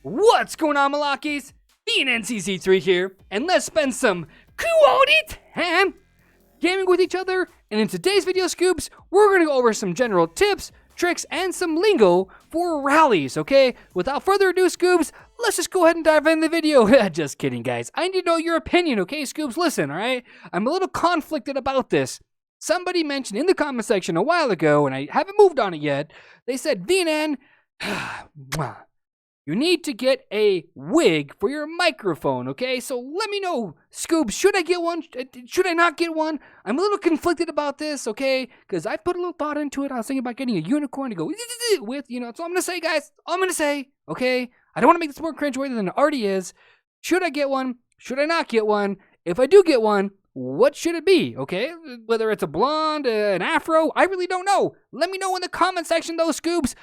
What's going on, Malakies? Vnncz3 here, and let's spend some quality time gaming with each other. And in today's video, Scoops, we're going to go over some general tips, tricks, and some lingo for rallies, okay? Without further ado, Scoops, let's just go ahead and dive in the video. Just kidding, guys. I need to know your opinion, okay, Scoops? Listen, all right? I'm a little conflicted about this. Somebody mentioned in the comment section a while ago, and I haven't moved on it yet, they said, VNN, you need to get a wig for your microphone, okay? So let me know, Scoops, should I get one? Should I not get one? I'm a little conflicted about this, okay? Because I put a little thought into it. I was thinking about getting a unicorn to go with, you know. So I'm going to say, guys, I'm going to say, okay? I don't want to make this more cringeworthy than it already is. Should I get one? Should I not get one? If I do get one, what should it be, okay? Whether it's a blonde, an afro, I really don't know. Let me know in the comment section, though, Scoops.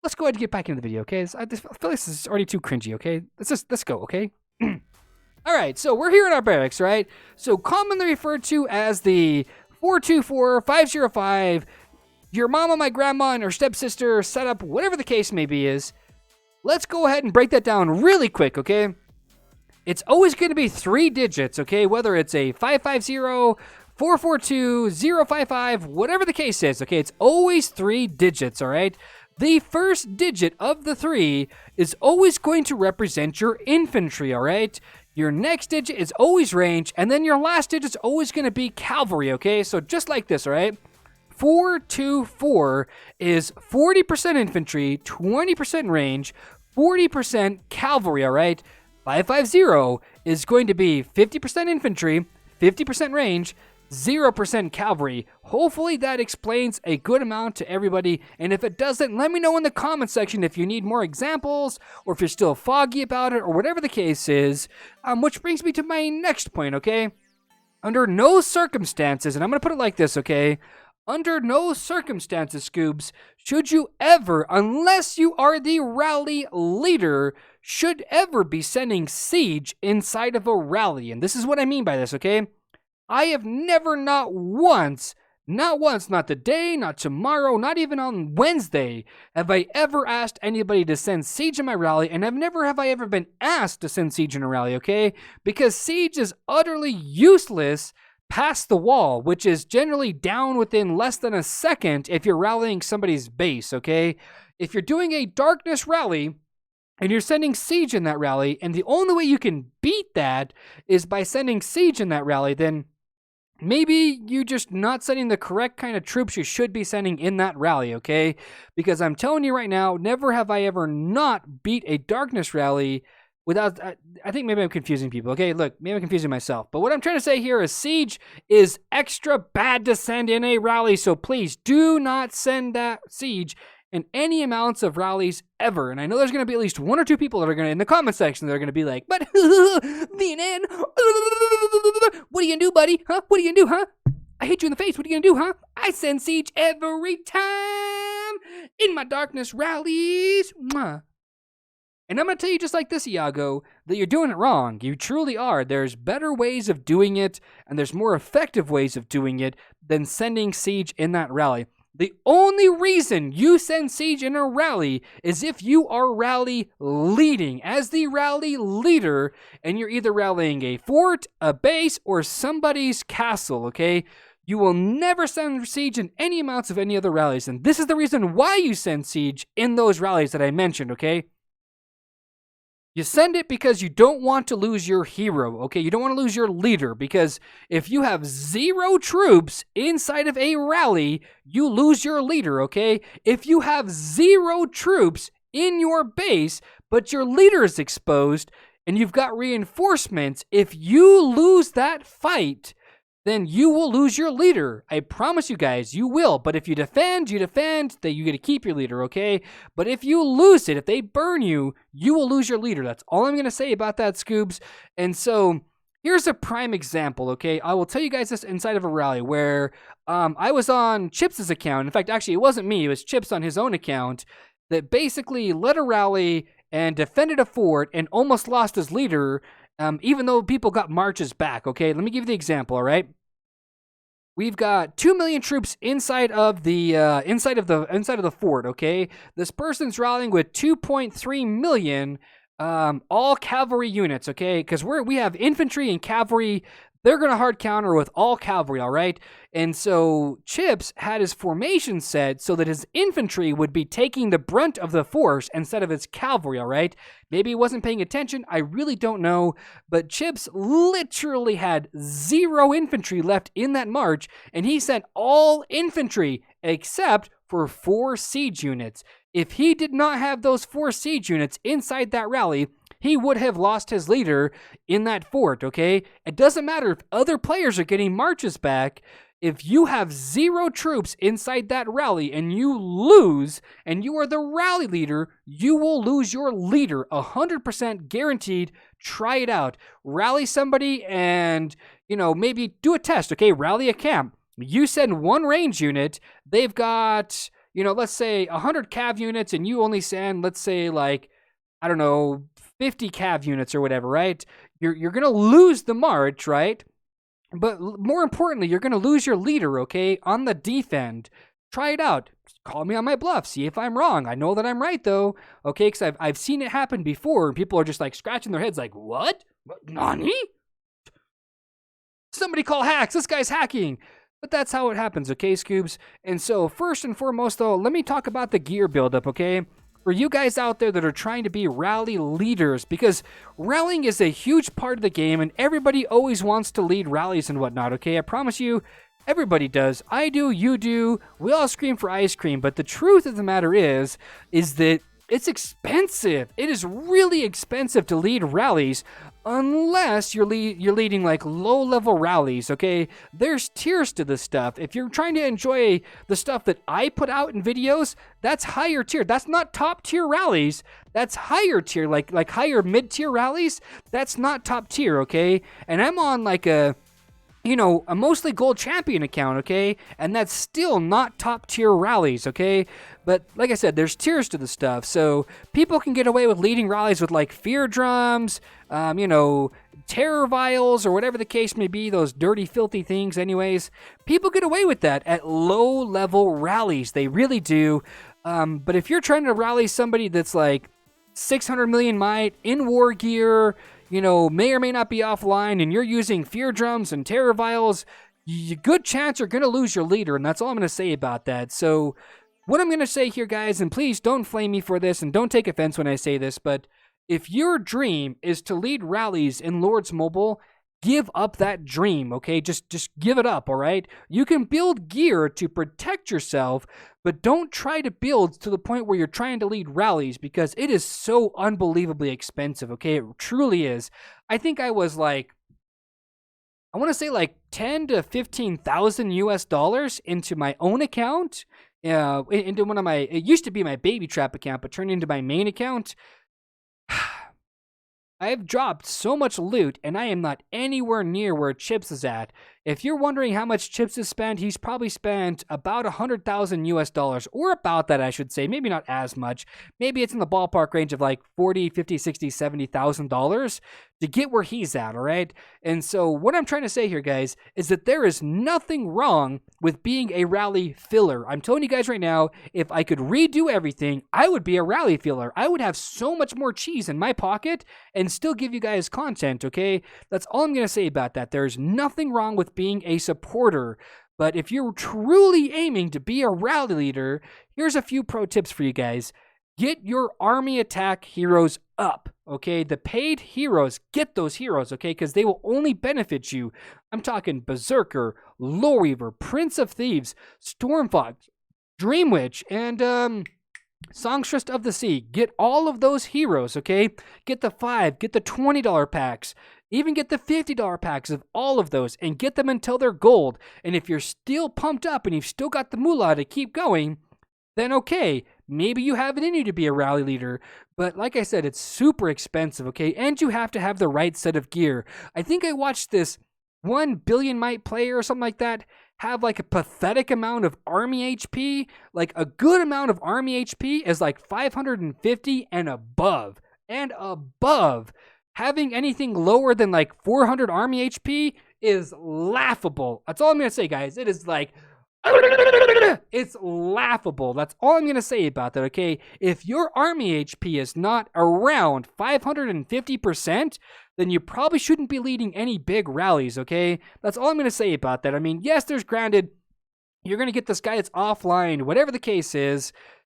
Let's go ahead and get back into the video, okay? I feel like this is already too cringy, okay? Let's go, okay? All right, so we're here in our barracks, right? So commonly referred to as the 424-505, your mama, my grandma, and her stepsister setup, whatever the case may be is. Let's go ahead and break that down really quick, okay? It's always going to be 3 digits, okay? Whether it's a 550, 442, 055, whatever the case is, okay? It's always 3 digits, all right? The first digit of the 3 is always going to represent your infantry, all right? Your next digit is always range, and then your last digit is always going to be cavalry, okay? So just like this, all right? 424 is 40% infantry, 20% range, 40% cavalry, all right? 550 is going to be 50% infantry, 50% range, 0% cavalry. Hopefully that explains a good amount to everybody, and if it doesn't, let me know in the comment section if you need more examples, or if you're still foggy about it, or whatever the case is. Which brings me to my next point, okay? Under no circumstances, and I'm going to put it like this, okay? Under no circumstances, Scoops, should you ever, unless you are the rally leader, should ever be sending siege inside of a rally. And this is what I mean by this, okay? I have never, not once, not today, not tomorrow, not even on Wednesday, have I ever asked anybody to send siege in my rally, and have I ever been asked to send siege in a rally, okay? Because siege is utterly useless past the wall, which is generally down within less than a second if you're rallying somebody's base, okay? If you're doing a darkness rally, and you're sending siege in that rally, and the only way you can beat that is by sending siege in that rally, then maybe you're just not sending the correct kind of troops you should be sending in that rally, okay? Because I'm telling you right now, never have I ever not beat a darkness rally without... I think maybe I'm confusing people, okay? Look, maybe I'm confusing myself. But what I'm trying to say here is siege is extra bad to send in a rally, so please do not send that siege in any amounts of rallies ever. And I know there's going to be at least 1 or 2 people that are going to, in the comment section, that are going to be like, but VNN, what are you going to do, buddy? Huh? What are you going to do, huh? I hit you in the face. What are you going to do, huh? I send siege every time in my darkness rallies. Mwah. And I'm going to tell you just like this, Iago, that you're doing it wrong. You truly are. There's better ways of doing it, and there's more effective ways of doing it than sending siege in that rally. The only reason you send siege in a rally is if you are rally leading. As the rally leader, and you're either rallying a fort, a base, or somebody's castle, okay? You will never send siege in any amounts of any other rallies. And this is the reason why you send siege in those rallies that I mentioned, okay? You send it because you don't want to lose your hero, okay? You don't want to lose your leader, because if you have 0 troops inside of a rally, you lose your leader, okay? If you have 0 troops in your base, but your leader is exposed, and you've got reinforcements, if you lose that fight, then you will lose your leader. I promise you guys, you will. But if you defend, that you get to keep your leader, okay? But if you lose it, if they burn you, you will lose your leader. That's all I'm going to say about that, Scoops. And so here's a prime example, okay? I will tell you guys this inside of a rally where I was on Chips' account. In fact, actually, it wasn't me. It was Chips on his own account that basically led a rally and defended a fort and almost lost his leader, even though people got marches back, okay? Let me give you the example, all right? We've got 2 million troops inside of the fort. Okay, this person's rallying with 2.3 million, all cavalry units. Okay, because we have infantry and cavalry. They're gonna hard counter with all cavalry. All right, and so Chips had his formation set so that his infantry would be taking the brunt of the force instead of his cavalry. All right, maybe he wasn't paying attention. I really don't know, but Chips literally had 0 infantry left in that march, and he sent all infantry except for 4 siege units. If he did not have those 4 siege units inside that rally, he would have lost his leader in that fort, okay? It doesn't matter if other players are getting marches back. If you have 0 troops inside that rally and you lose, and you are the rally leader, you will lose your leader, 100% guaranteed. Try it out. Rally somebody and, maybe do a test, okay? Rally a camp. You send 1 range unit, they've got, let's say 100 cav units, and you only send, let's say, 50 cav units or whatever, right? You're going to lose the march, right? But more importantly, you're going to lose your leader, okay, on the defend. Try it out. Call me on my bluff. See if I'm wrong. I know that I'm right, though, okay, because I've seen it happen before, and people are just, scratching their heads like, what? Nani? Somebody call hacks. This guy's hacking. But that's how it happens, okay, Scoobs? And so, first and foremost, though, let me talk about the gear buildup, okay? For you guys out there that are trying to be rally leaders, because rallying is a huge part of the game, and everybody always wants to lead rallies and whatnot, okay? I promise you, everybody does. I do, you do, we all scream for ice cream, but the truth of the matter is that it's expensive. It is really expensive to lead rallies unless you're leading low-level rallies, okay? There's tiers to this stuff. If you're trying to enjoy the stuff that I put out in videos, that's higher tier. That's not top-tier rallies. That's higher tier, like higher mid-tier rallies. That's not top tier, okay? And I'm on a mostly gold champion account, okay? And that's still not top tier rallies, okay? But like I said, there's tiers to the stuff. So people can get away with leading rallies with fear drums, terror vials, or whatever the case may be, those dirty, filthy things anyways. People get away with that at low level rallies. They really do. But if you're trying to rally somebody that's 600 million might in war gear, may or may not be offline, and you're using fear drums and terror vials, good chance you're going to lose your leader, and that's all I'm going to say about that. So what I'm going to say here, guys, and please don't flame me for this, and don't take offense when I say this, but if your dream is to lead rallies in Lords Mobile, give up that dream, okay? Just give it up, all right? You can build gear to protect yourself, but don't try to build to the point where you're trying to lead rallies, because it is so unbelievably expensive, okay? It truly is. I think I was I want to say 10 to 15,000 US dollars into my own account, into one of my, it used to be my baby trap account, but turned into my main account. I've dropped so much loot, and I am not anywhere near where Chips is at. If you're wondering how much Chips has spent, he's probably spent about 100,000 US dollars, or about that, I should say. Maybe not as much. Maybe it's in the ballpark range of 40, 50, 60, 70,000 dollars to get where he's at, all right? And so what I'm trying to say here, guys, is that there is nothing wrong with being a rally filler. I'm telling you guys right now, if I could redo everything, I would be a rally filler. I would have so much more cheese in my pocket and still give you guys content, okay? That's all I'm going to say about that. There's nothing wrong with being a supporter. But if you're truly aiming to be a rally leader, here's a few pro tips for you guys. Get your army attack heroes up, okay? The paid heroes, get those heroes, okay? Because they will only benefit you. I'm talking Berserker, Lowweaver, Prince of Thieves, Stormfox, Dreamwitch, and Songstress of the Sea. Get all of those heroes, okay? Get the $5, get the $20 packs. Even get the $50 packs of all of those, and get them until they're gold. And if you're still pumped up and you've still got the moolah to keep going, then okay, maybe you have it in you to be a rally leader. But like I said, it's super expensive, okay? And you have to have the right set of gear. I think I watched this 1 billion might player or something like that have a pathetic amount of army HP. A good amount of army HP is 550 and above. And above. Having anything lower than 400 army HP is laughable. That's all I'm going to say, guys. It is like, it's laughable. That's all I'm going to say about that, okay? If your army HP is not around 550%, then you probably shouldn't be leading any big rallies, okay? That's all I'm going to say about that. I mean, yes, there's granted, you're going to get this guy that's offline, whatever the case is,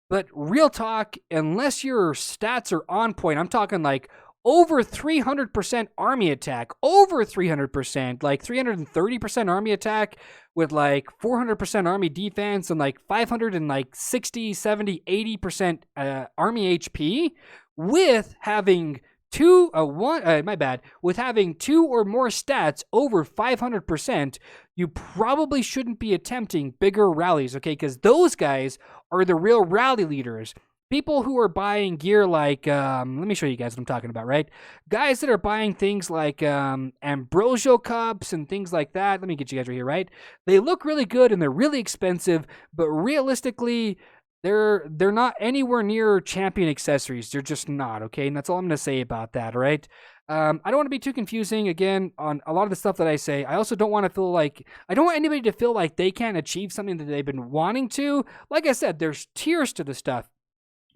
but real talk, unless your stats are on point, I'm talking like over 300% army attack, over 300%, like 330% army attack with like 400% army defense and like 560, 70, 80% army HP with having with having 2 or more stats over 500%, you probably shouldn't be attempting bigger rallies, okay? Because those guys are the real rally leaders. People who are buying gear like, let me show you guys what I'm talking about, right? Guys that are buying things like Ambrosio cups and things like that. Let me get you guys right here, right? They look really good and they're really expensive, but realistically, they're not anywhere near champion accessories. They're just not, okay? And that's all I'm going to say about that, all right? I don't want to be too confusing, again, on a lot of the stuff that I say. I also don't want to feel like, I don't want anybody to feel like they can't achieve something that they've been wanting to. Like I said, there's tiers to the stuff.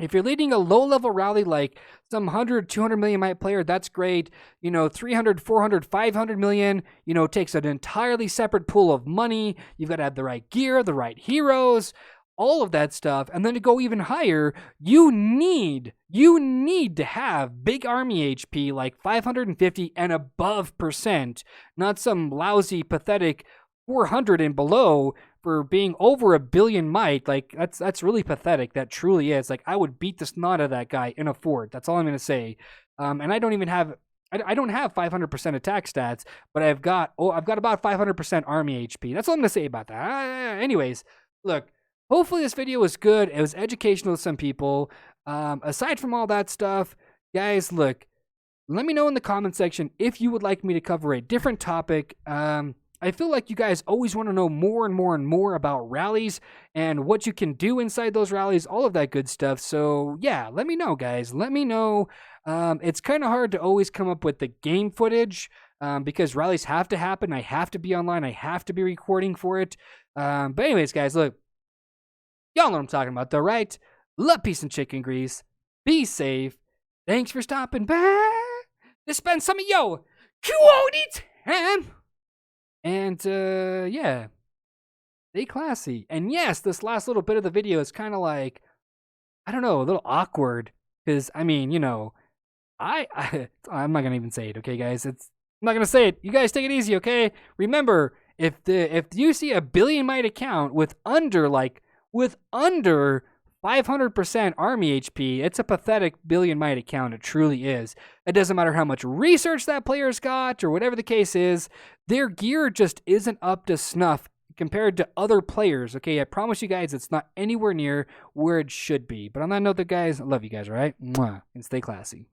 If you're leading a low-level rally like some 100, 200 million might player, that's great. 300, 400, 500 million, takes an entirely separate pool of money. You've got to have the right gear, the right heroes, all of that stuff. And then to go even higher, you need to have big army HP like 550 and above percent, not some lousy, pathetic 400 and below for being over 1 billion might. Like, that's really pathetic. That truly is. Like, I would beat the snot out of that guy in a fort. That's all I'm going to say. And I don't even have, I don't have 500% attack stats, but I've got about 500% army HP. That's all I'm going to say about that. Anyways, look, hopefully this video was good. It was educational to some people. Aside from all that stuff, guys, look, let me know in the comment section if you would like me to cover a different topic. I feel like you guys always want to know more and more and more about rallies and what you can do inside those rallies, all of that good stuff. So yeah, let me know, guys. Let me know. It's kind of hard to always come up with the game footage because rallies have to happen. I have to be online. I have to be recording for it. But anyways, guys, look, y'all know what I'm talking about though, right? Love, peace, and chicken grease. Be safe. Thanks for stopping by to spend some of your quality time. And, yeah, stay classy. And yes, this last little bit of the video is kind of like, I don't know, a little awkward. Because, I mean, I'm not going to even say it, okay, guys? I'm not going to say it. You guys take it easy, okay? Remember, if you see a billion might account with under 500% army HP, it's a pathetic billion might account. It truly is. It doesn't matter how much research that player's got or whatever the case is. Their gear just isn't up to snuff compared to other players. Okay, I promise you guys it's not anywhere near where it should be. But on that note, guys, I love you guys, all right? Mwah, and stay classy.